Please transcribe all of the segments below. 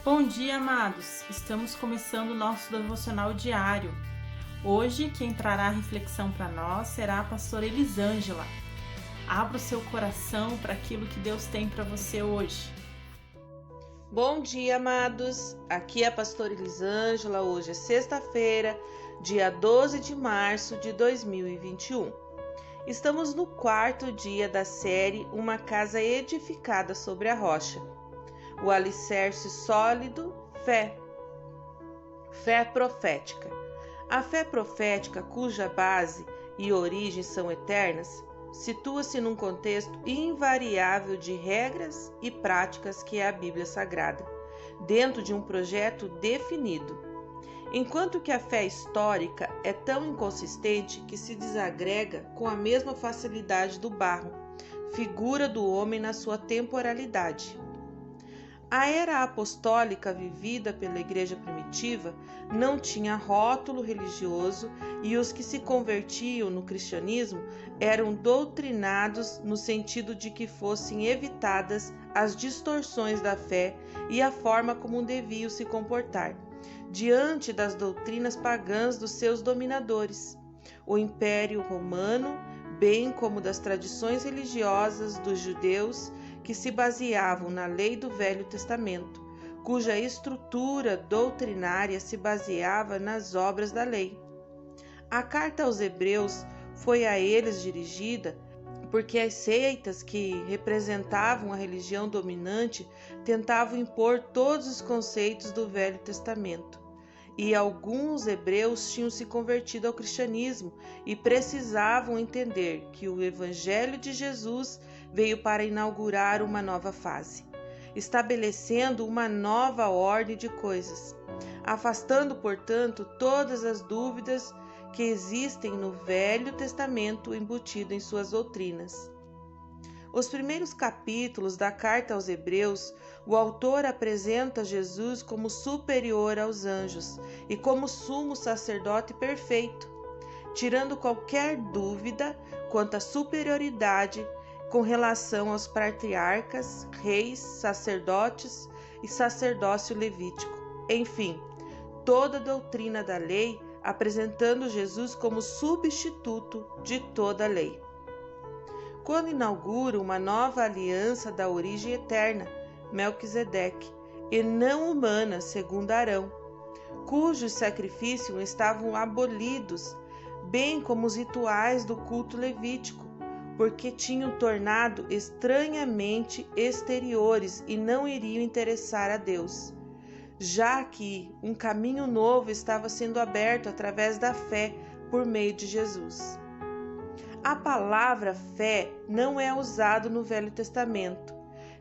Bom dia, amados! Estamos começando o nosso devocional diário. Hoje, quem trará a reflexão para nós será a pastora Elisângela. Abra o seu coração para aquilo que Deus tem para você hoje. Bom dia, amados! Aqui é a pastora Elisângela. Hoje é sexta-feira, dia 12 de março de 2021. Estamos no quarto dia da série Uma Casa Edificada sobre a Rocha. O alicerce sólido, fé. Fé profética. A fé profética, cuja base e origem são eternas, situa-se num contexto invariável de regras e práticas que é a Bíblia Sagrada, dentro de um projeto definido. Enquanto que a fé histórica é tão inconsistente que se desagrega com a mesma facilidade do barro, figura do homem na sua temporalidade. A era apostólica vivida pela igreja primitiva não tinha rótulo religioso e os que se convertiam no cristianismo eram doutrinados no sentido de que fossem evitadas as distorções da fé e a forma como deviam se comportar diante das doutrinas pagãs dos seus dominadores, o Império Romano, bem como das tradições religiosas dos judeus que se baseavam na lei do Velho Testamento, cuja estrutura doutrinária se baseava nas obras da lei. A carta aos Hebreus foi a eles dirigida porque as seitas que representavam a religião dominante tentavam impor todos os conceitos do Velho Testamento. E alguns hebreus tinham se convertido ao cristianismo e precisavam entender que o Evangelho de Jesus veio para inaugurar uma nova fase, estabelecendo uma nova ordem de coisas, afastando, portanto, todas as dúvidas que existem no Velho Testamento embutido em suas doutrinas. Os primeiros capítulos da carta aos Hebreus, o autor apresenta Jesus como superior aos anjos e como sumo sacerdote perfeito, tirando qualquer dúvida quanto à superioridade com relação aos patriarcas, reis, sacerdotes e sacerdócio levítico. Enfim, toda a doutrina da lei, apresentando Jesus como substituto de toda a lei. Quando inaugura uma nova aliança da origem eterna, Melquisedeque, e não humana, segundo Arão, cujos sacrifícios estavam abolidos, bem como os rituais do culto levítico, porque tinham tornado estranhamente exteriores e não iriam interessar a Deus, já que um caminho novo estava sendo aberto através da fé por meio de Jesus. A palavra fé não é usada no Velho Testamento,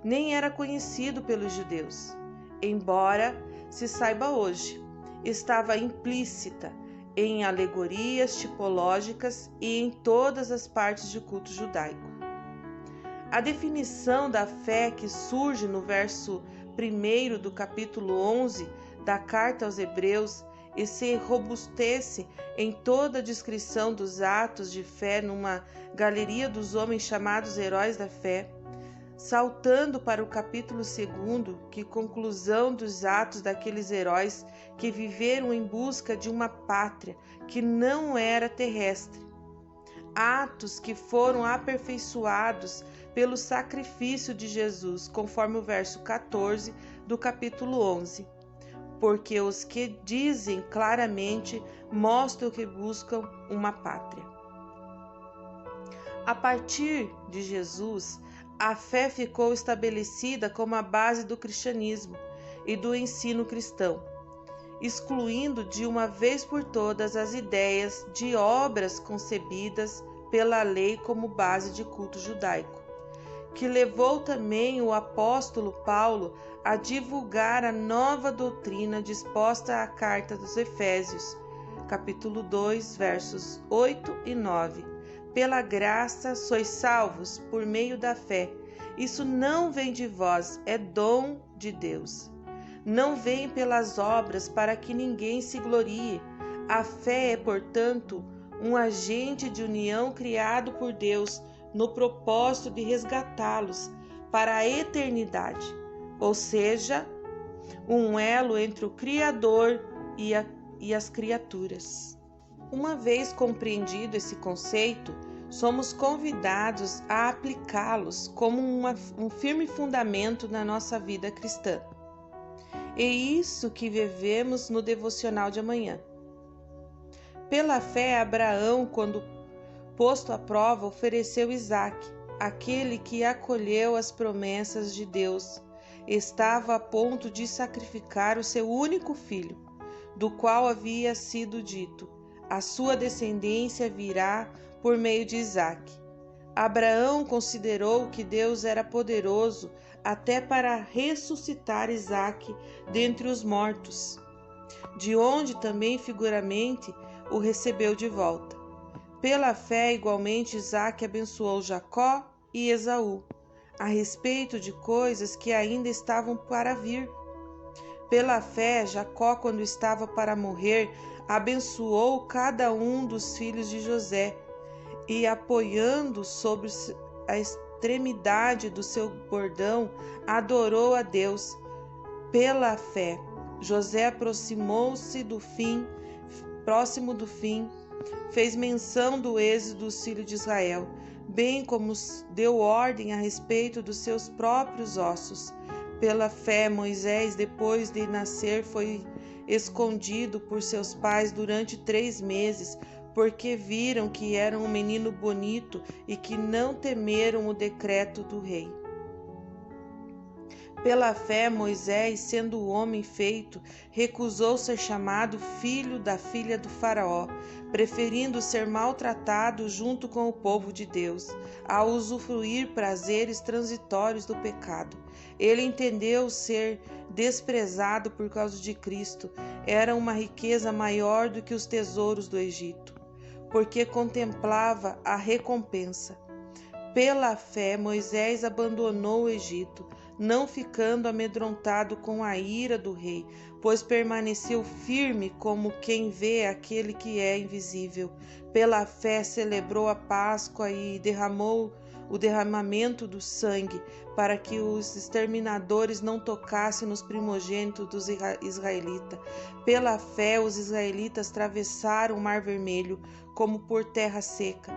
nem era conhecido pelos judeus, embora se saiba hoje, estava implícita em alegorias tipológicas e em todas as partes de culto judaico. A definição da fé que surge no verso 1 do capítulo 11 da carta aos Hebreus e se robustece em toda a descrição dos atos de fé numa galeria dos homens chamados heróis da fé, saltando para o capítulo 2, que conclusão dos atos daqueles heróis que viveram em busca de uma pátria que não era terrestre. Atos que foram aperfeiçoados pelo sacrifício de Jesus, conforme o verso 14 do capítulo 11. Porque os que dizem claramente mostram que buscam uma pátria. A partir de Jesus, a fé ficou estabelecida como a base do cristianismo e do ensino cristão, excluindo de uma vez por todas as ideias de obras concebidas pela lei como base de culto judaico, que levou também o apóstolo Paulo a divulgar a nova doutrina disposta à carta dos Efésios, capítulo 2, versos 8 e 9. Pela graça sois salvos por meio da fé. Isso não vem de vós, é dom de Deus. Não vem pelas obras para que ninguém se glorie. A fé é, portanto, um agente de união criado por Deus no propósito de resgatá-los para a eternidade, ou seja, um elo entre o Criador e as criaturas. Uma vez compreendido esse conceito, somos convidados a aplicá-los como um firme fundamento na nossa vida cristã. É isso que vivemos no devocional de amanhã. Pela fé, Abraão, quando posto à prova, ofereceu Isaque, aquele que acolheu as promessas de Deus. Estava a ponto de sacrificar o seu único filho, do qual havia sido dito: a sua descendência virá por meio de Isaque. Abraão considerou que Deus era poderoso até para ressuscitar Isaque dentre os mortos, de onde também figuramente o recebeu de volta. Pela fé, igualmente, Isaque abençoou Jacó e Esaú, a respeito de coisas que ainda estavam para vir. Pela fé, Jacó, quando estava para morrer, abençoou cada um dos filhos de José e, apoiando sobre a extremidade do seu bordão, adorou a Deus. Pela fé, José aproximou-se próximo do fim, fez menção do êxodo dos filhos de Israel, bem como deu ordem a respeito dos seus próprios ossos. Pela fé, Moisés, depois de nascer, foi escondido por seus pais durante 3 meses, porque viram que era um menino bonito e que não temeram o decreto do rei. Pela fé, Moisés, sendo homem feito, recusou ser chamado filho da filha do faraó, preferindo ser maltratado junto com o povo de Deus, a usufruir prazeres transitórios do pecado. Ele entendeu ser desprezado por causa de Cristo. Era uma riqueza maior do que os tesouros do Egito, porque contemplava a recompensa. Pela fé, Moisés abandonou o Egito, não ficando amedrontado com a ira do rei, pois permaneceu firme como quem vê aquele que é invisível. Pela fé celebrou a Páscoa e derramou o derramamento do sangue, para que os exterminadores não tocassem nos primogênitos dos israelitas. Pela fé, os israelitas atravessaram o Mar Vermelho como por terra seca.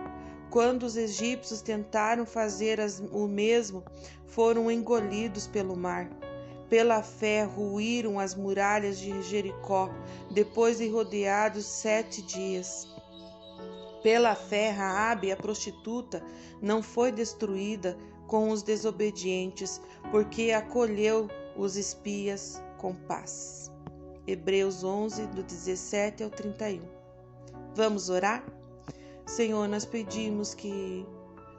Quando os egípcios tentaram fazer o mesmo, foram engolidos pelo mar. Pela fé, ruíram as muralhas de Jericó, depois de rodeados 7 dias. Pela fé, Raabe, a prostituta, não foi destruída com os desobedientes, porque acolheu os espias com paz. Hebreus 11, do 17 ao 31. Vamos orar? Senhor, nós pedimos que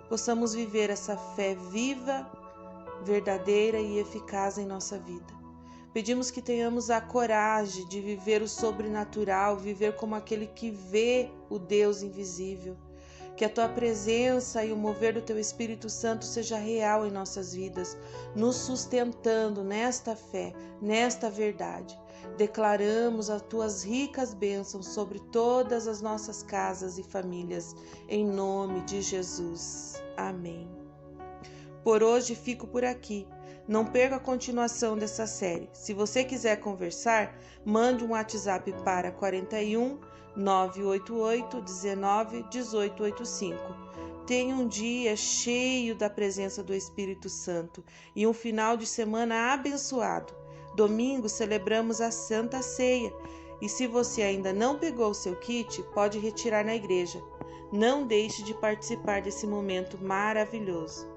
possamos viver essa fé viva, verdadeira e eficaz em nossa vida. Pedimos que tenhamos a coragem de viver o sobrenatural, viver como aquele que vê o Deus invisível. Que a Tua presença e o mover do Teu Espírito Santo seja real em nossas vidas, nos sustentando nesta fé, nesta verdade. Declaramos as Tuas ricas bênçãos sobre todas as nossas casas e famílias, em nome de Jesus. Amém. Por hoje fico por aqui. Não perca a continuação dessa série. Se você quiser conversar, mande um WhatsApp para 41 988 19 1885. Tenha um dia cheio da presença do Espírito Santo e um final de semana abençoado. Domingo celebramos a Santa Ceia e se você ainda não pegou o seu kit, pode retirar na igreja. Não deixe de participar desse momento maravilhoso.